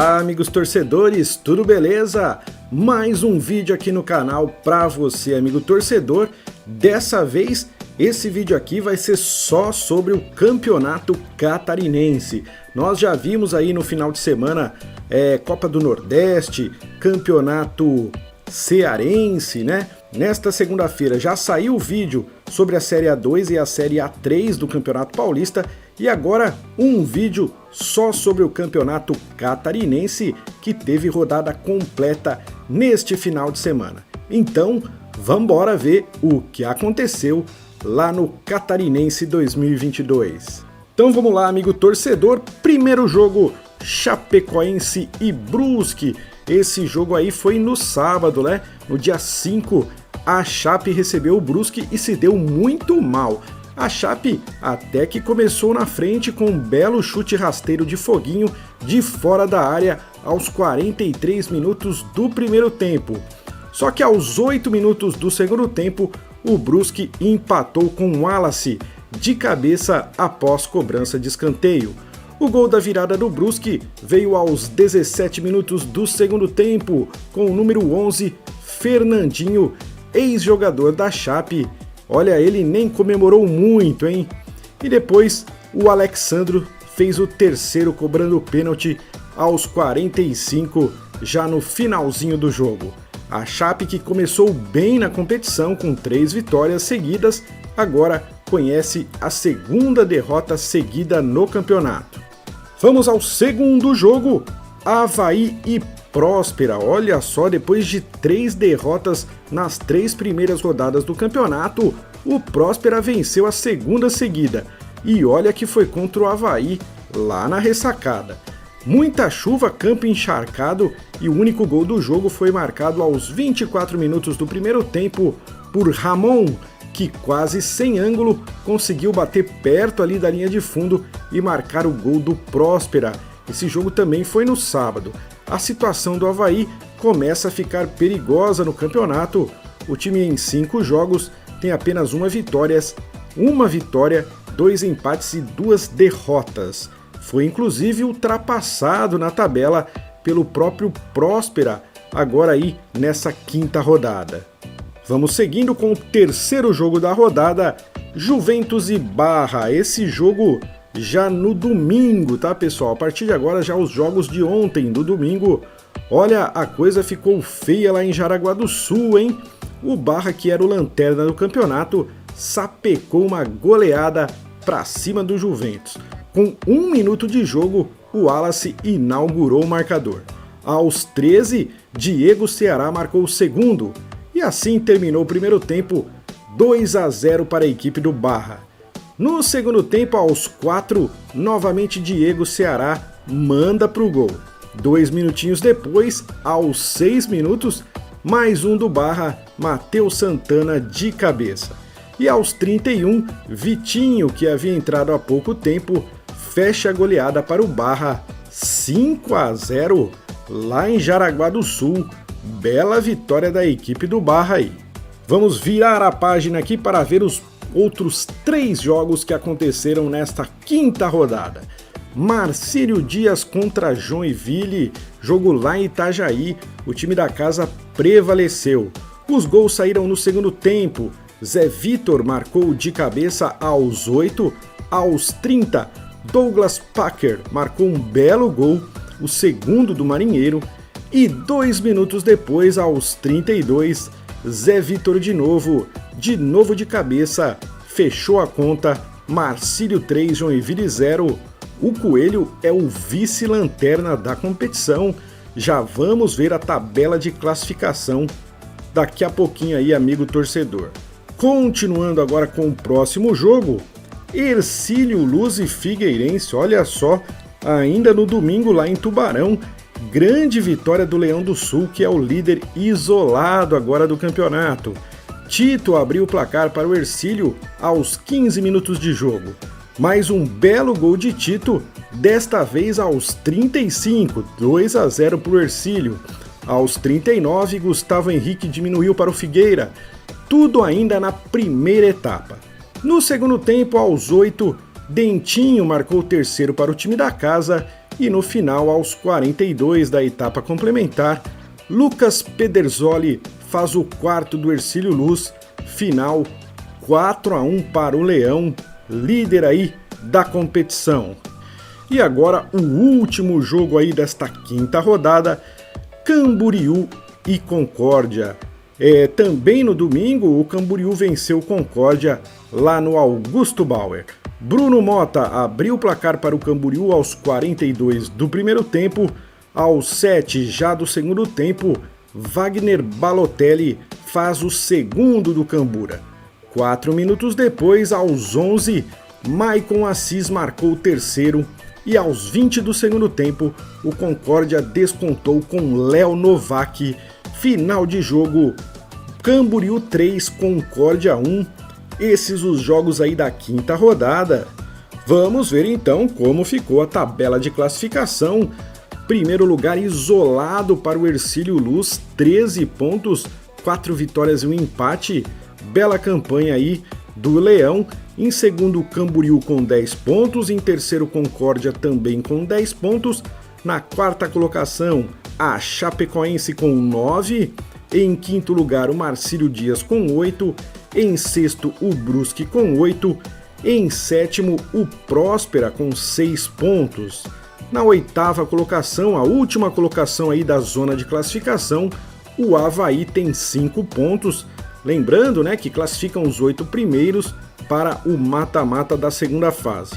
Olá amigos torcedores, tudo beleza? Mais um vídeo aqui no canal para você amigo torcedor. Dessa vez esse vídeo aqui vai ser só sobre o campeonato catarinense. Nós já vimos aí no final de semana Copa do Nordeste, campeonato cearense, né? Nesta segunda-feira já saiu o vídeo sobre a Série A2 e a Série A3 do Campeonato Paulista e agora um vídeo só sobre o Campeonato Catarinense que teve rodada completa neste final de semana. Então, vamos embora ver o que aconteceu lá no Catarinense 2022. Então vamos lá, amigo torcedor. Primeiro jogo, Chapecoense e Brusque. Esse jogo aí foi no sábado, né? No dia 5, a Chape recebeu o Brusque e se deu muito mal. A Chape até que começou na frente com um belo chute rasteiro de Foguinho de fora da área aos 43 minutos do primeiro tempo. Só que aos 8 minutos do segundo tempo, o Brusque empatou com o Wallace de cabeça após cobrança de escanteio. O gol da virada do Brusque veio aos 17 minutos do segundo tempo, com o número 11, Fernandinho, ex-jogador da Chape. Olha, ele nem comemorou muito, hein? E depois o Alexandro fez o terceiro cobrando o pênalti aos 45, já no finalzinho do jogo. A Chape, que começou bem na competição com 3 vitórias seguidas, agora conhece a segunda derrota seguida no campeonato. Vamos ao segundo jogo, Avaí e Próspera. Olha só, depois de 3 derrotas nas 3 primeiras rodadas do campeonato, o Próspera venceu a segunda seguida. E olha que foi contra o Avaí, lá na ressacada. Muita chuva, campo encharcado e o único gol do jogo foi marcado aos 24 minutos do primeiro tempo por Ramon, que quase sem ângulo conseguiu bater perto ali da linha de fundo e marcar o gol do Próspera. Esse jogo também foi no sábado. A situação do Avaí começa a ficar perigosa no campeonato. O time em 5 jogos tem apenas uma vitória, 2 empates e 2 derrotas. Foi inclusive ultrapassado na tabela pelo próprio Próspera, agora aí nessa quinta rodada. Vamos seguindo com o terceiro jogo da rodada, Juventus e Barra. Esse jogo já no domingo, tá pessoal? A partir de agora já os jogos de ontem, do domingo. Olha, a coisa ficou feia lá em Jaraguá do Sul, hein? O Barra, que era o lanterna do campeonato, sapecou uma goleada pra cima do Juventus. Com 1 minuto de jogo, o Wallace inaugurou o marcador. Aos 13, Diego Ceará marcou o segundo. E assim terminou o primeiro tempo, 2-0 para a equipe do Barra. No segundo tempo, aos 4, novamente Diego Ceará manda para o gol. 2 minutinhos depois, aos 6 minutos, mais um do Barra, Matheus Santana de cabeça. E aos 31, Vitinho, que havia entrado há pouco tempo, fecha a goleada para o Barra, 5-0, lá em Jaraguá do Sul. Bela vitória da equipe do Barra aí. Vamos virar a página aqui para ver os outros 3 jogos que aconteceram nesta quinta rodada. Marcílio Dias contra Joinville, jogo lá em Itajaí, o time da casa prevaleceu. Os gols saíram no segundo tempo, Zé Vitor marcou de cabeça aos 8, aos 30, Douglas Packer marcou um belo gol, o segundo do Marinheiro, e 2 minutos depois, aos 32, Zé Vitor de novo de cabeça, fechou a conta, Marcílio 3, Joinville 0. O Coelho é o vice-lanterna da competição. Já vamos ver a tabela de classificação daqui a pouquinho aí, amigo torcedor. Continuando agora com o próximo jogo, Hercílio Luz e Figueirense, olha só, ainda no domingo lá em Tubarão, grande vitória do Leão do Sul, que é o líder isolado agora do campeonato. Tito abriu o placar para o Hercílio aos 15 minutos de jogo. Mais um belo gol de Tito, desta vez aos 35, 2-0 para o Hercílio. Aos 39, Gustavo Henrique diminuiu para o Figueira, tudo ainda na primeira etapa. No segundo tempo, aos 8, Dentinho marcou o terceiro para o time da casa E no final, aos 42 da etapa complementar, Lucas Pedersoli faz o quarto do Hercílio Luz, final 4-1 para o Leão, líder aí da competição. E agora o último jogo aí desta quinta rodada, Camboriú e Concórdia. Também no domingo, o Camboriú venceu o Concórdia lá no Augusto Bauer. Bruno Mota abriu o placar para o Camboriú aos 42 do primeiro tempo. Aos 7 já do segundo tempo, Wagner Balotelli faz o segundo do Cambura. 4 minutos depois, aos 11, Maicon Assis marcou o terceiro. E aos 20 do segundo tempo, o Concórdia descontou com Léo Novak. Final de jogo, Camboriú 3, Concórdia 1. Esses os jogos aí da quinta rodada. Vamos ver então como ficou a tabela de classificação. Primeiro lugar isolado para o Hercílio Luz, 13 pontos, 4 vitórias e um empate. Bela campanha aí do Leão. Em segundo, Camboriú com 10 pontos. Em terceiro, Concórdia também com 10 pontos. Na quarta colocação, a Chapecoense com 9. Em quinto lugar, o Marcílio Dias com 8. Em sexto, o Brusque com 8. Em sétimo, o Próspera com 6 pontos. Na oitava colocação, a última colocação aí da zona de classificação, o Avaí tem 5 pontos. Lembrando, né, que classificam os 8 primeiros para o mata-mata da segunda fase.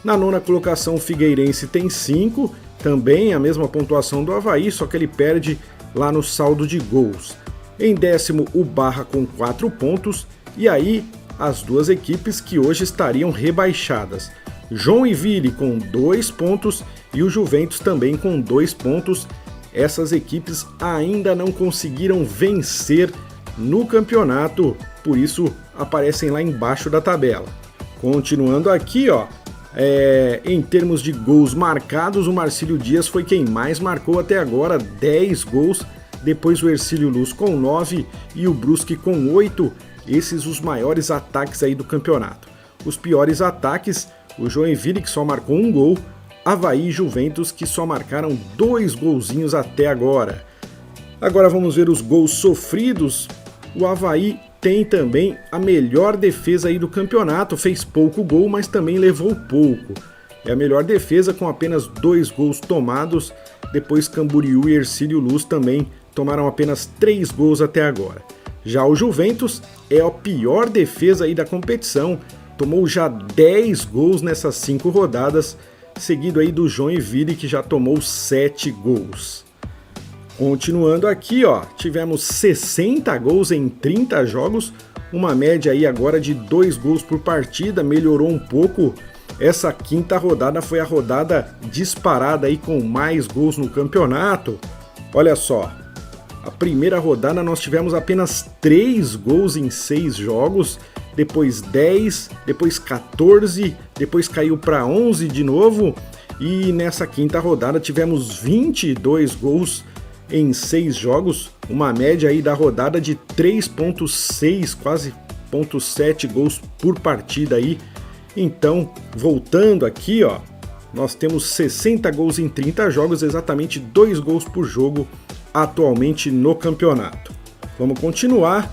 Na nona colocação, o Figueirense tem 5, também a mesma pontuação do Avaí, só que ele perde lá no saldo de gols. Em décimo, o Barra com 4 pontos, e aí as duas equipes que hoje estariam rebaixadas. Joinville com 2 pontos e o Juventus também com 2 pontos. Essas equipes ainda não conseguiram vencer no campeonato, por isso aparecem lá embaixo da tabela. Continuando aqui, em termos de gols marcados, o Marcílio Dias foi quem mais marcou até agora, 10 gols, depois o Hercílio Luz com 9 e o Brusque com 8, esses os maiores ataques aí do campeonato. Os piores ataques, o Joinville que só marcou 1 gol, Avaí e Juventus que só marcaram 2 golzinhos até agora. Agora vamos ver os gols sofridos. O Avaí tem também a melhor defesa aí do campeonato, fez pouco gol, mas também levou pouco. É a melhor defesa com apenas 2 gols tomados, depois Camboriú e Hercílio Luz também tomaram apenas 3 gols até agora. Já o Juventus é a pior defesa aí da competição, tomou já 10 gols nessas 5 rodadas, seguido aí do Joinville que já tomou 7 gols. Continuando aqui, tivemos 60 gols em 30 jogos, uma média aí agora de 2 gols por partida, melhorou um pouco. Essa quinta rodada foi a rodada disparada aí com mais gols no campeonato. Olha só, a primeira rodada nós tivemos apenas 3 gols em 6 jogos, depois 10, depois 14, depois caiu para 11 de novo, e nessa quinta rodada tivemos 22 gols em 6 jogos, uma média aí da rodada de 3.6, quase 0.7 gols por partida aí. Então, voltando aqui, nós temos 60 gols em 30 jogos, exatamente 2 gols por jogo atualmente no campeonato. Vamos continuar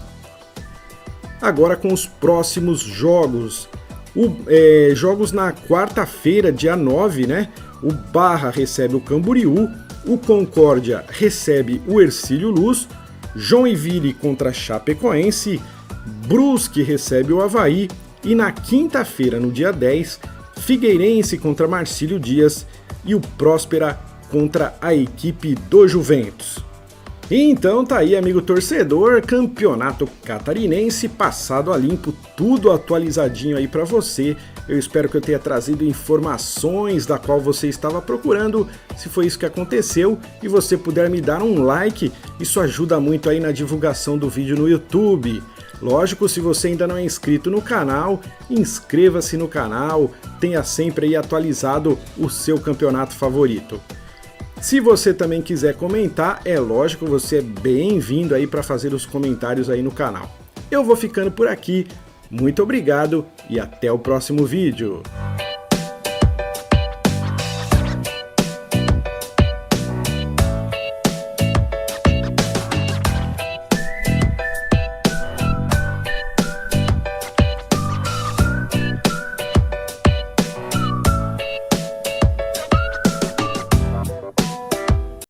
agora com os próximos jogos. Jogos na quarta-feira, dia 9, né? O Barra recebe o Camboriú, o Concórdia recebe o Hercílio Luz, Joinville contra Chapecoense, Brusque recebe o Avaí e na quinta-feira, no dia 10, Figueirense contra Marcílio Dias e o Próspera contra a equipe do Juventus. Então tá aí, amigo torcedor, campeonato catarinense passado a limpo, tudo atualizadinho aí para você. Eu espero que eu tenha trazido informações da qual você estava procurando. Se foi isso que aconteceu e você puder me dar um like, isso ajuda muito aí na divulgação do vídeo no YouTube. Lógico, se você ainda não é inscrito no canal, inscreva-se no canal, tenha sempre aí atualizado o seu campeonato favorito. Se você também quiser comentar, é lógico, você é bem-vindo aí para fazer os comentários aí no canal. Eu vou ficando por aqui, muito obrigado e até o próximo vídeo.